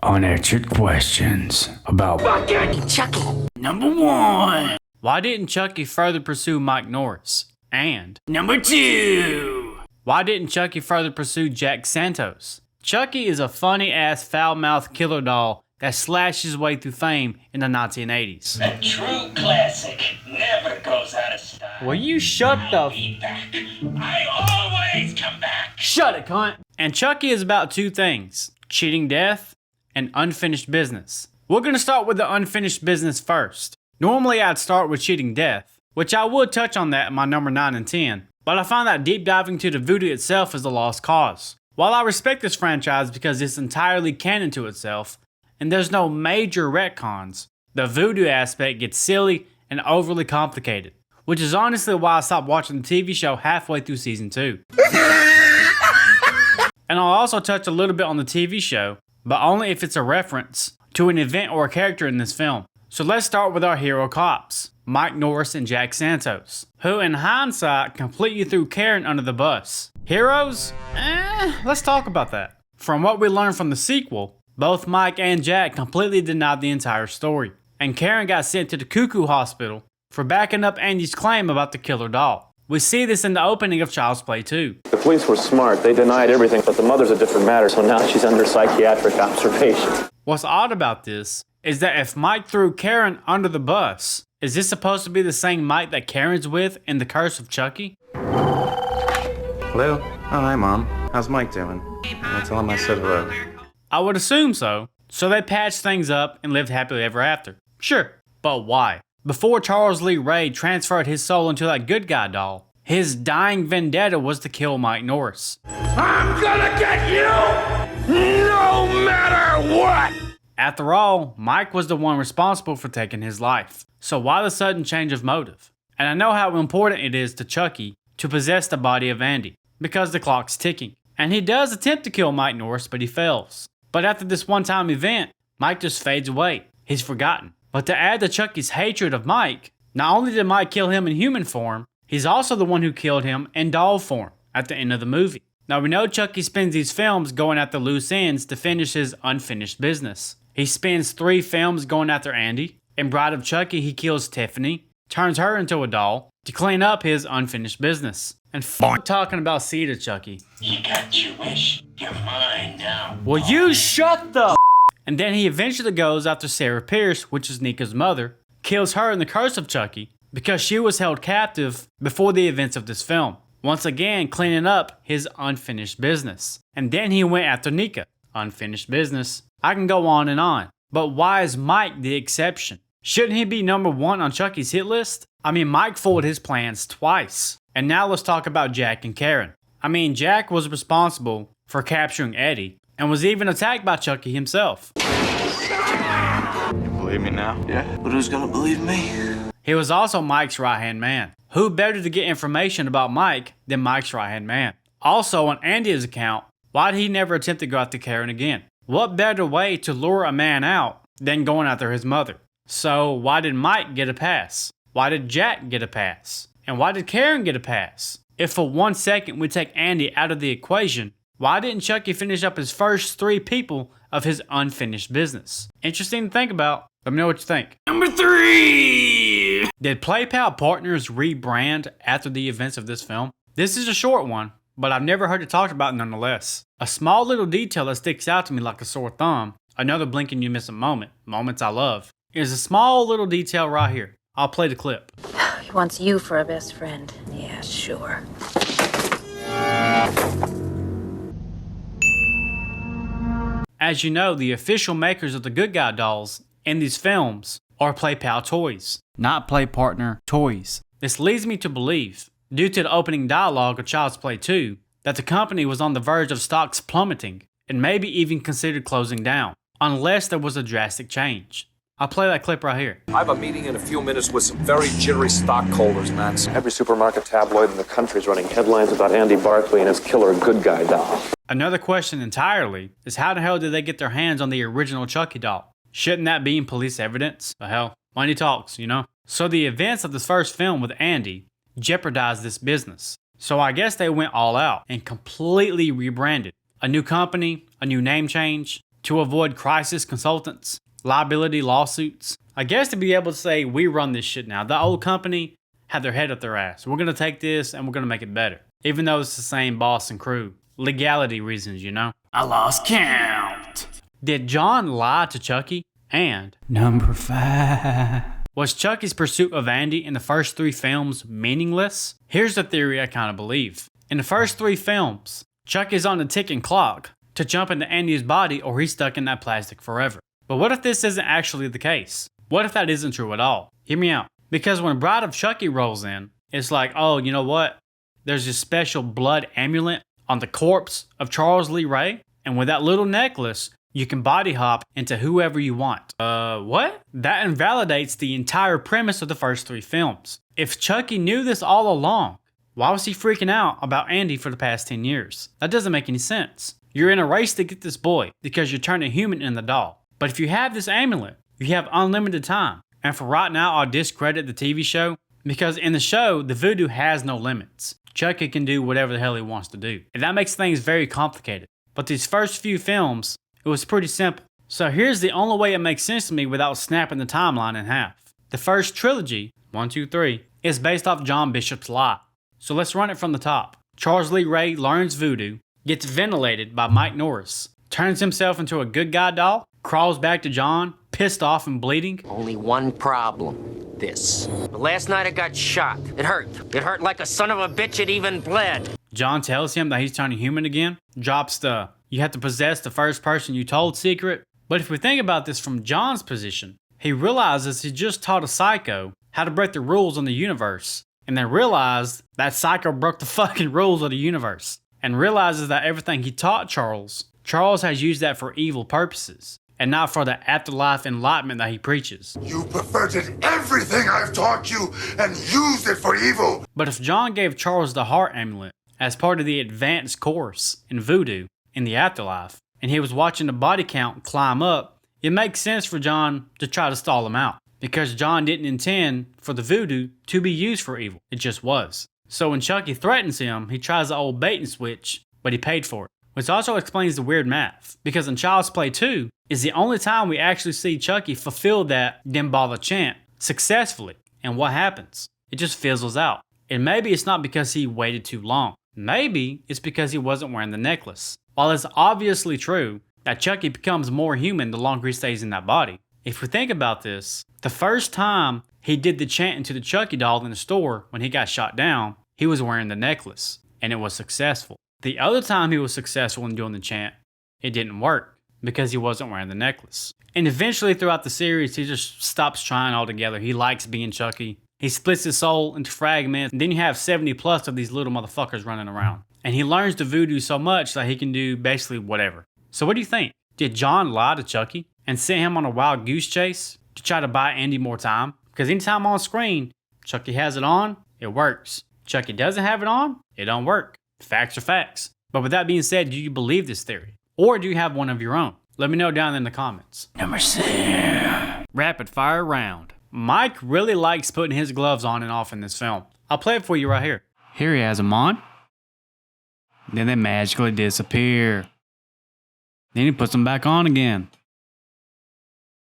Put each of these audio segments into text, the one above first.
Unanswered questions about fucking Chucky. Number 1. Why didn't Chucky further pursue Mike Norris? And Number 2. why didn't Chucky further pursue Jack Santos? Chucky is a funny-ass foul-mouthed killer doll that slashed his way through fame in the 1980s. A true classic never goes out of style. Will you shut the Be back. I always come back. Shut it, cunt! And Chucky is about two things: cheating death and unfinished business. We're gonna start with the unfinished business first. Normally I'd start with cheating death, which I would touch on that in my number 9 and 10, but I find that deep diving to the voodoo itself is a lost cause. While I respect this franchise because it's entirely canon to itself, and there's no major retcons, the voodoo aspect gets silly and overly complicated, which is honestly why I stopped watching the TV show halfway through season 2. And I'll also touch a little bit on the TV show, but only if it's a reference to an event or a character in this film. So let's start with our hero cops, Mike Norris and Jack Santos, who in hindsight completely threw Karen under the bus. Heroes? Let's talk about that. From what we learned from the sequel, both Mike and Jack completely denied the entire story, and Karen got sent to the Cuckoo Hospital for backing up Andy's claim about the killer doll. We see this in the opening of Child's Play 2. The police were smart. They denied everything, but the mother's a different matter, so now she's under psychiatric observation. What's odd about this is that if Mike threw Karen under the bus, is this supposed to be the same Mike that Karen's with in The Curse of Chucky? Hello? Oh, hi, Mom. How's Mike doing? I tell him I said hello. I would assume so. So they patched things up and lived happily ever after. Sure, but why? Before Charles Lee Ray transferred his soul into that good guy doll, his dying vendetta was to kill Mike Norris. I'm gonna get you no matter what! After all, Mike was the one responsible for taking his life. So why the sudden change of motive? And I know how important it is to Chucky to possess the body of Andy, because the clock's ticking. And he does attempt to kill Mike Norris, but he fails. But after this one-time event, Mike just fades away. He's forgotten. But to add to Chucky's hatred of Mike, not only did Mike kill him in human form, he's also the one who killed him in doll form at the end of the movie. Now we know Chucky spends these films going after loose ends to finish his unfinished business. He spends 3 films going after Andy. In Bride of Chucky, he kills Tiffany, turns her into a doll to clean up his unfinished business. And talking about Cedar Chucky. You got your wish. You're mine now. Will you shut the And then he eventually goes after Sarah Pierce, which is Nika's mother, kills her in The Curse of Chucky because she was held captive before the events of this film. Once again, cleaning up his unfinished business. And then he went after Nika. Unfinished business. I can go on and on. But why is Mike the exception? Shouldn't he be number 1 on Chucky's hit list? I mean, Mike foiled his plans twice. And now let's talk about Jack and Karen. I mean, Jack was responsible for capturing Eddie and was even attacked by Chucky himself. You believe me now? Yeah, but who's gonna believe me? He was also Mike's right-hand man. Who better to get information about Mike than Mike's right-hand man? Also, on Andy's account, why did he never attempt to go after Karen again? What better way to lure a man out than going after his mother? So why did Mike get a pass? Why did Jack get a pass? And why did Karen get a pass? If for 1 second we take Andy out of the equation, why didn't Chucky finish up his first 3 people of his unfinished business? Interesting to think about. Let me know what you think. Number 3. Did PlayPal Partners rebrand after the events of this film? This is a short one, but I've never heard it talked about nonetheless. A small little detail that sticks out to me like a sore thumb, another blink and you miss a moment, moments I love, is a small little detail right here. I'll play the clip. He wants you for a best friend. Yeah, sure. As you know, the official makers of the Good Guy dolls in these films are PlayPal Toys, not Play Partner Toys. This leads me to believe, due to the opening dialogue of Child's Play 2, that the company was on the verge of stocks plummeting and maybe even considered closing down, unless there was a drastic change. I'll play that clip right here. I have a meeting in a few minutes with some very jittery stockholders, man. Every supermarket tabloid in the country is running headlines about Andy Barkley and his killer good guy doll. Another question entirely is how the hell did they get their hands on the original Chucky doll? Shouldn't that be in police evidence? The hell, money talks, you know? So the events of this first film with Andy jeopardized this business. So I guess they went all out and completely rebranded. A new company, a new name change, to avoid crisis consultants, liability lawsuits. I guess to be able to say, we run this shit now. The old company had their head up their ass. We're going to take this and we're going to make it better. Even though it's the same boss and crew. Legality reasons, you know? I lost count. Did John lie to Chucky? And number 5. Was Chucky's pursuit of Andy in the first 3 films meaningless? Here's the theory I kind of believe. In the first 3 films, Chucky's on a ticking clock to jump into Andy's body or he's stuck in that plastic forever. But what if this isn't actually the case? What if that isn't true at all? Hear me out. Because when Bride of Chucky rolls in, it's like, oh, you know what? There's this special blood amulet on the corpse of Charles Lee Ray, and with that little necklace, you can body hop into whoever you want. What? That invalidates the entire premise of the first 3 films. If Chucky knew this all along, why was he freaking out about Andy for the past 10 years? That doesn't make any sense. You're in a race to get this boy because you're turning human in the doll. But if you have this amulet, you have unlimited time. And for right now, I'll discredit the TV show because in the show, the voodoo has no limits. Chucky can do whatever the hell he wants to do. And that makes things very complicated. But these first few films, it was pretty simple. So here's the only way it makes sense to me without snapping the timeline in half. The first trilogy, 1, 2, 3, is based off John Bishop's lie. So let's run it from the top. Charles Lee Ray learns voodoo, gets ventilated by Mike Norris, turns himself into a good guy doll, crawls back to John, pissed off and bleeding. Only one problem. This. But last night I got shot. It hurt. It hurt like a son of a bitch. It even bled. John tells him that he's turning human again. Drops the, you have to possess the first person you told secret. But if we think about this from John's position, he realizes he just taught a psycho how to break the rules in the universe. And then realized that psycho broke the fucking rules of the universe. And realizes that everything he taught Charles has used that for evil purposes. And not for the afterlife enlightenment that he preaches. You perverted everything I've taught you and used it for evil. But if John gave Charles the heart amulet as part of the advanced course in voodoo in the afterlife, and he was watching the body count climb up, it makes sense for John to try to stall him out. Because John didn't intend for the voodoo to be used for evil. It just was. So when Chucky threatens him, he tries the old bait and switch, but he paid for it. Which also explains the weird math. Because in Child's Play 2 is the only time we actually see Chucky fulfill that Dembala chant successfully. And what happens? It just fizzles out. And maybe it's not because he waited too long. Maybe it's because he wasn't wearing the necklace. While it's obviously true that Chucky becomes more human the longer he stays in that body, if we think about this, the first time he did the chanting to the Chucky doll in the store when he got shot down, he was wearing the necklace, and it was successful. The other time he was successful in doing the chant, it didn't work because he wasn't wearing the necklace. And eventually throughout the series, he just stops trying altogether. He likes being Chucky. He splits his soul into fragments, and then you have 70 plus of these little motherfuckers running around. And he learns the voodoo so much that he can do basically whatever. So what do you think? Did John lie to Chucky and send him on a wild goose chase to try to buy Andy more time? Because anytime on screen, Chucky has it on, it works. Chucky doesn't have it on, it don't work. Facts are facts. But with that being said, do you believe this theory? Or do you have one of your own? Let me know down in the comments. Number 6. Rapid fire round. Mike really likes putting his gloves on and off in this film. I'll play it for you right here. Here he has them on. Then they magically disappear. Then he puts them back on again.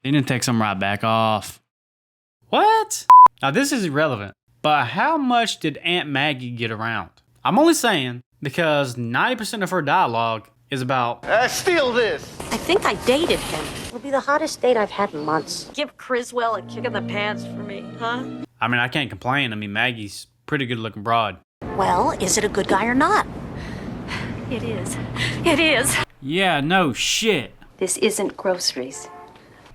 Then he takes them right back off. What? Now this is irrelevant, but how much did Aunt Maggie get around? I'm only saying because 90% of her dialogue is about Steal this. I think I dated him. It'll be the hottest date I've had in months. Give Criswell a kick in the pants for me, huh? I mean, I can't complain. I mean, Maggie's pretty good looking broad. Well, is it a good guy or not? It is. It is. Yeah, no shit. This isn't groceries.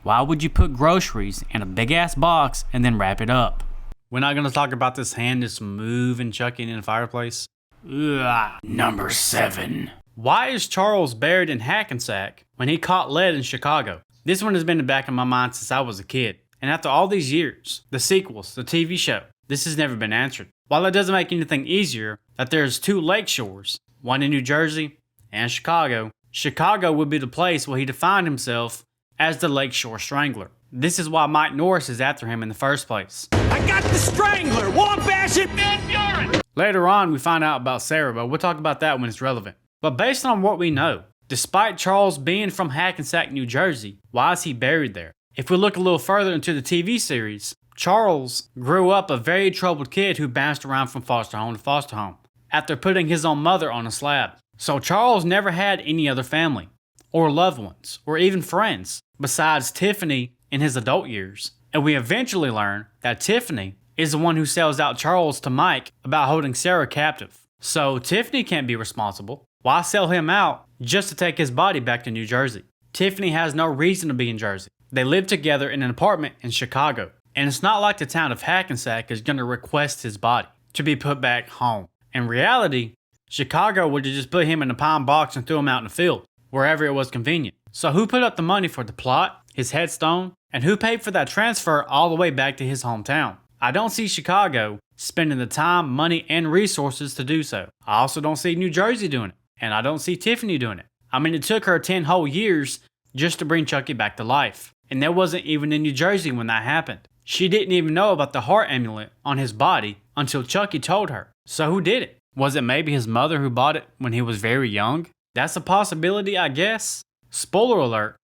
Why would you put groceries in a big ass box and then wrap it up? We're not gonna talk about this hand just moving Chucky in the fireplace. Ugh. Number 7. Why is Charles buried in Hackensack when he caught lead in Chicago? This one has been in the back of my mind since I was a kid. And after all these years, the sequels, the TV show, this has never been answered. While it doesn't make anything easier that there's 2 lake shores, one in New Jersey and Chicago, Chicago would be the place where he defined himself as the Lakeshore Strangler. This is why Mike Norris is after him in the first place. I got the Strangler. Wabash it, Van Buren. Later on, we find out about Sarah, but we'll talk about that when it's relevant. But based on what we know, Despite Charles being from Hackensack, New Jersey, why is he buried there? If we look a little further into the TV series, Charles grew up a very troubled kid who bounced around from foster home to foster home after putting his own mother on a slab. So Charles never had any other family, or loved ones, or even friends, besides Tiffany in his adult years. And we eventually learn that Tiffany is the one who sells out Charles to Mike about holding Sarah captive. So Tiffany can't be responsible. Why sell him out just to take his body back to New Jersey? Tiffany has no reason to be in Jersey. They live together in an apartment in Chicago. And it's not like the town of Hackensack is going to request his body to be put back home. In reality, Chicago would have just put him in a pine box and threw him out in the field, wherever it was convenient. So who put up the money for the plot, his headstone, and who paid for that transfer all the way back to his hometown? I don't see Chicago spending the time, money, and resources to do so. I also don't see New Jersey doing it, and I don't see Tiffany doing it. I mean, it took her 10 whole years just to bring Chucky back to life, and that wasn't even in New Jersey when that happened. She didn't even know about the heart amulet on his body until Chucky told her. So who did it? Was it maybe his mother who bought it when he was very young? That's a possibility, I guess. Spoiler alert.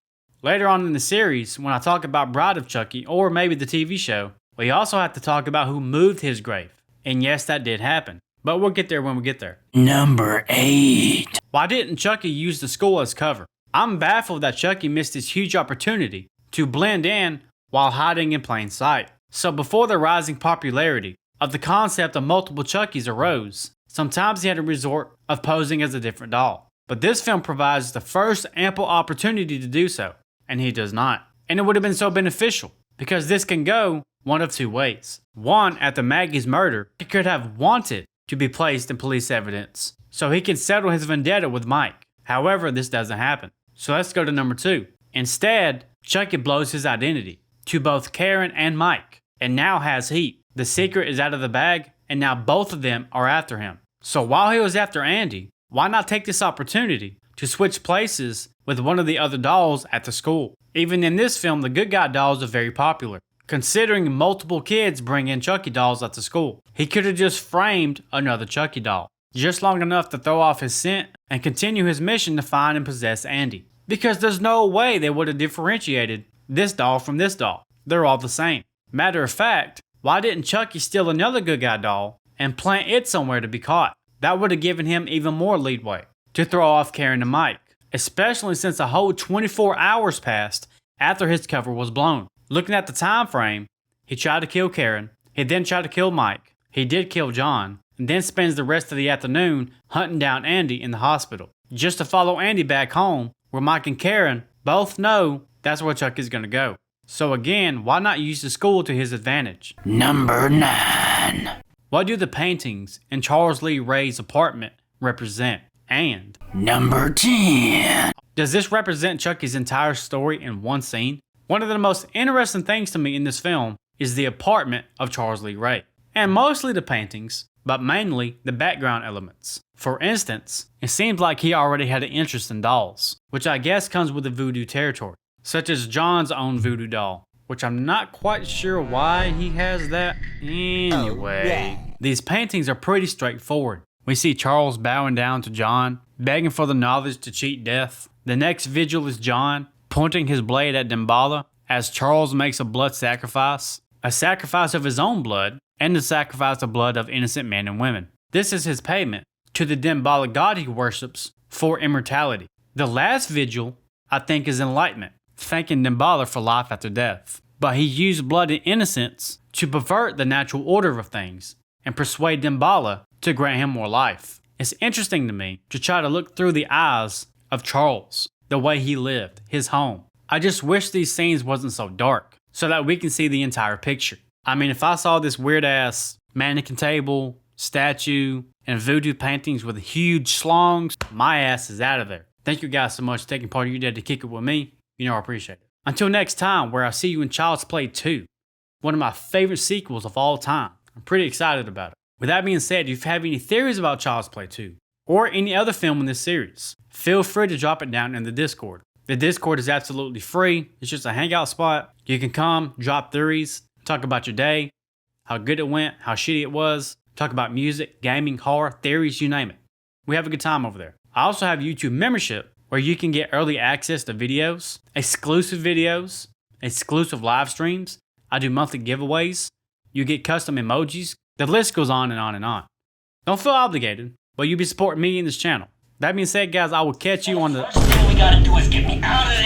Later on in the series, when I talk about Bride of Chucky, or maybe the TV show, we also have to talk about who moved his grave. And yes, that did happen. But we'll get there when we get there. Number 8. Why didn't Chucky use the school as cover? I'm baffled that Chucky missed this huge opportunity to blend in while hiding in plain sight. So before the rising popularity of the concept of multiple Chuckies arose, sometimes he had a resort of posing as a different doll. But this film provides the first ample opportunity to do so, and he does not. And it would have been so beneficial, because this can go one of two ways. One, after Maggie's murder, he could have wanted to be placed in police evidence, so he can settle his vendetta with Mike. However, this doesn't happen. So let's go to number 2. Instead, Chucky blows his identity to both Karen and Mike, and now has heat. The secret is out of the bag, and now both of them are after him. So while he was after Andy, why not take this opportunity to switch places with one of the other dolls at the school? Even in this film, the good guy dolls are very popular, considering multiple kids bring in Chucky dolls at the school. He could have just framed another Chucky doll, just long enough to throw off his scent and continue his mission to find and possess Andy. Because there's no way they would have differentiated this doll from this doll. They're all the same. Matter of fact, why didn't Chucky steal another good guy doll and plant it somewhere to be caught? That would have given him even more leadway to throw off Karen and Mike, especially since a whole 24 hours passed after his cover was blown. Looking at the time frame, he tried to kill Karen, he then tried to kill Mike, he did kill John, and then spends the rest of the afternoon hunting down Andy in the hospital, just to follow Andy back home, where Mike and Karen both know that's where Chucky's gonna go. So again, why not use the school to his advantage? Number 9. What do the paintings in Charles Lee Ray's apartment represent? And Number 10. Does this represent Chucky's entire story in one scene? One of the most interesting things to me in this film is the apartment of Charles Lee Ray. And mostly the paintings, but mainly the background elements. For instance, it seems like he already had an interest in dolls, which I guess comes with the voodoo territory, such as John's own voodoo doll, which I'm not quite sure why he has that. Anyway, these paintings are pretty straightforward. We see Charles bowing down to John, begging for the knowledge to cheat death. The next vigil is John pointing his blade at Damballa as Charles makes a blood sacrifice, a sacrifice of his own blood, and the sacrifice of blood of innocent men and women. This is his payment to the Damballa god he worships for immortality. The last vigil, I think, is enlightenment, thanking Damballa for life after death. But he used blood and innocence to pervert the natural order of things and persuade Damballa to grant him more life. It's interesting to me to try to look through the eyes of Charles, the way he lived, his home. I just wish these scenes wasn't so dark, so that we can see the entire picture. I mean, if I saw this weird ass mannequin table, statue, and voodoo paintings with huge schlongs, my ass is out of there. Thank you guys so much for taking part of your day to kick it with me. You know I appreciate it. Until next time, where I see you in Child's Play 2, one of my favorite sequels of all time. I'm pretty excited about it. With that being said, if you have any theories about Child's Play 2, or any other film in this series, feel free to drop it down in the Discord. The Discord is absolutely free. It's just a hangout spot. You can come, drop theories, talk about your day, how good it went, how shitty it was, talk about music, gaming, horror, theories, you name it. We have a good time over there. I also have a YouTube membership where you can get early access to videos, exclusive live streams. I do monthly giveaways. You get custom emojis. The list goes on and on and on. Don't feel obligated, but you'll be supporting me in this channel. That being said, guys, I will catch you on the... First thing we gotta do is get me out of